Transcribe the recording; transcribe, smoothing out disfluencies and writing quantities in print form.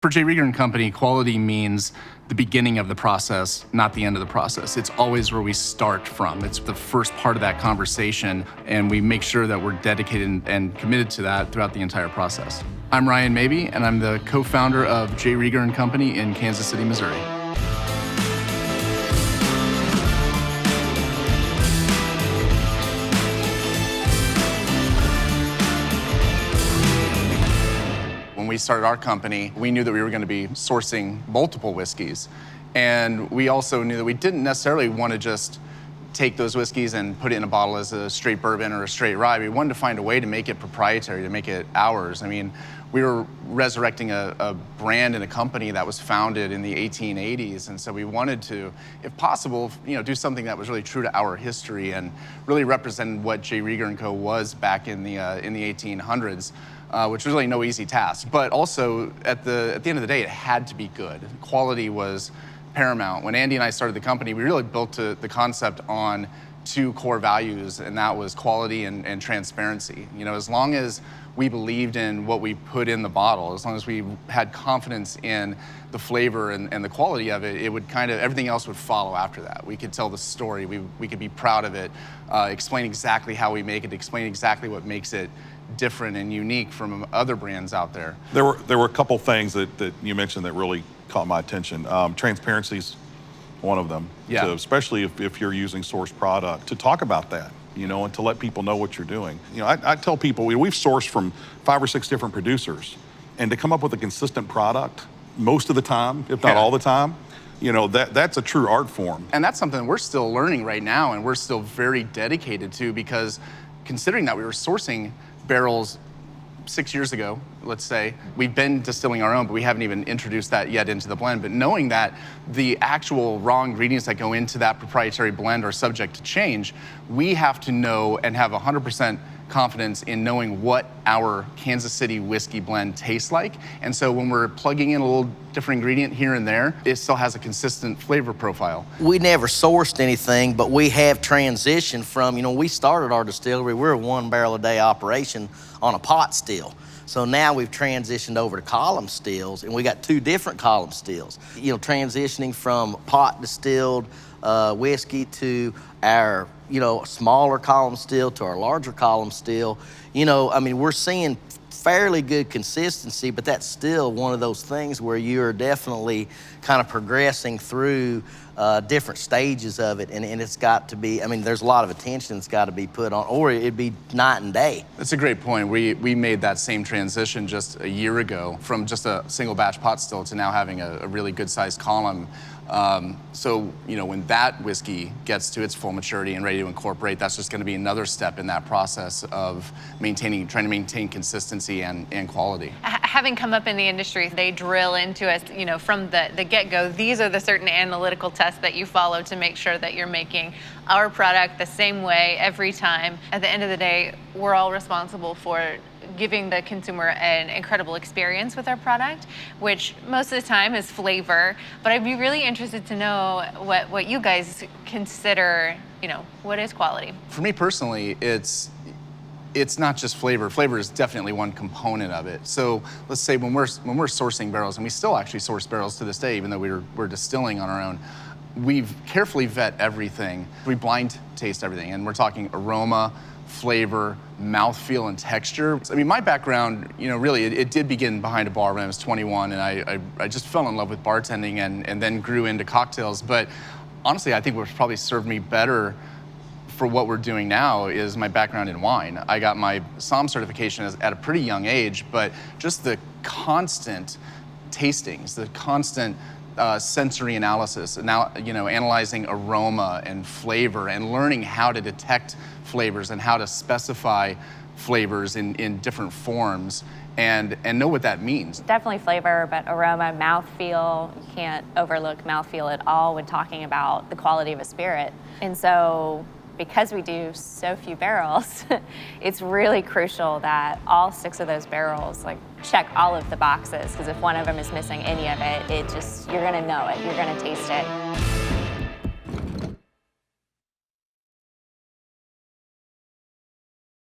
For J. Rieger and Company, quality means the beginning of the process, not the end of the process. It's always where we start from. It's the first part of that conversation, and we make sure that we're dedicated and committed to that throughout the entire process. I'm Ryan Maybee, and I'm the co-founder of J. Rieger and Company in Kansas City, Missouri. When we started our company, we knew that we were going to be sourcing multiple whiskeys. And we also knew that we didn't necessarily want to just take those whiskeys and put it in a bottle as a straight bourbon or a straight rye. We wanted to find a way to make it proprietary, to make it ours. I mean, we were resurrecting a brand and a company that was founded in the 1880s. And so we wanted to, if possible, do something that was really true to our history and really represent what J. Rieger & Co. was back in the 1800s. Which was really no easy task. But also, at the end of the day, it had to be good. Quality was paramount. When Andy and I started the company, we really built the concept on two core values, and that was quality and transparency. As long as we believed in what we put in the bottle, as long as we had confidence in the flavor and the quality of it, it would everything else would follow after that. We could tell the story, we could be proud of it, explain exactly how we make it, explain exactly what makes it different and unique from other brands out there. There were a couple things that you mentioned that really caught my attention. Transparency is one of them. Yeah. Especially if you're using sourced product, to talk about that, and to let people know what you're doing. I tell people we've sourced from 5 or 6 different producers, and to come up with a consistent product most of the time, if not all the time, that's a true art form. And that's something we're still learning right now, and we're still very dedicated to, because considering that we were sourcing barrels 6 years ago, let's say, we've been distilling our own, but we haven't even introduced that yet into the blend. But knowing that the actual raw ingredients that go into that proprietary blend are subject to change, we have to know and have 100% confidence in knowing what our Kansas City whiskey blend tastes like. And so when we're plugging in a little different ingredient here and there, it still has a consistent flavor profile. We never sourced anything, but we have transitioned from, we started our distillery, we're a 1 barrel a day operation on a pot still. So now we've transitioned over to column stills, and we got 2 different column stills. Transitioning from pot distilled whiskey to our smaller column still to our larger column still. We're seeing fairly good consistency, but that's still one of those things where you're definitely kind of progressing through different stages of it, and it's got to be, there's a lot of attention that's got to be put on, or it'd be night and day. That's a great point. We made that same transition just a year ago from just a single batch pot still to now having a really good sized column. So when that whiskey gets to its full maturity and ready to incorporate, that's just going to be another step in that process of trying to maintain consistency and quality. Having come up in the industry, they drill into us, from the get-go. These are the certain analytical tests that you follow to make sure that you're making our product the same way every time. At the end of the day, we're all responsible for giving the consumer an incredible experience with our product, which most of the time is flavor. But I'd be really interested to know what you guys consider, what is quality? For me personally, it's not just flavor. Flavor is definitely one component of it. So let's say when we're sourcing barrels, and we still actually source barrels to this day, even though we're distilling on our own, we've carefully vet everything. We blind taste everything, and we're talking aroma, flavor, mouthfeel, and texture. My background, really, it did begin behind a bar when I was 21, and I just fell in love with bartending and then grew into cocktails. But honestly, I think what's probably served me better for what we're doing now is my background in wine. I got my SOM certification at a pretty young age, but just the constant tastings, the constant sensory analysis, and now analyzing aroma and flavor and learning how to detect flavors and how to specify flavors in different forms and know what that means. Definitely flavor, but aroma, mouthfeel. You can't overlook mouthfeel at all when talking about the quality of a spirit. And so because we do so few barrels, it's really crucial that all 6 of those barrels check all of the boxes, because if one of them is missing any of it, you're gonna know it, you're gonna taste it.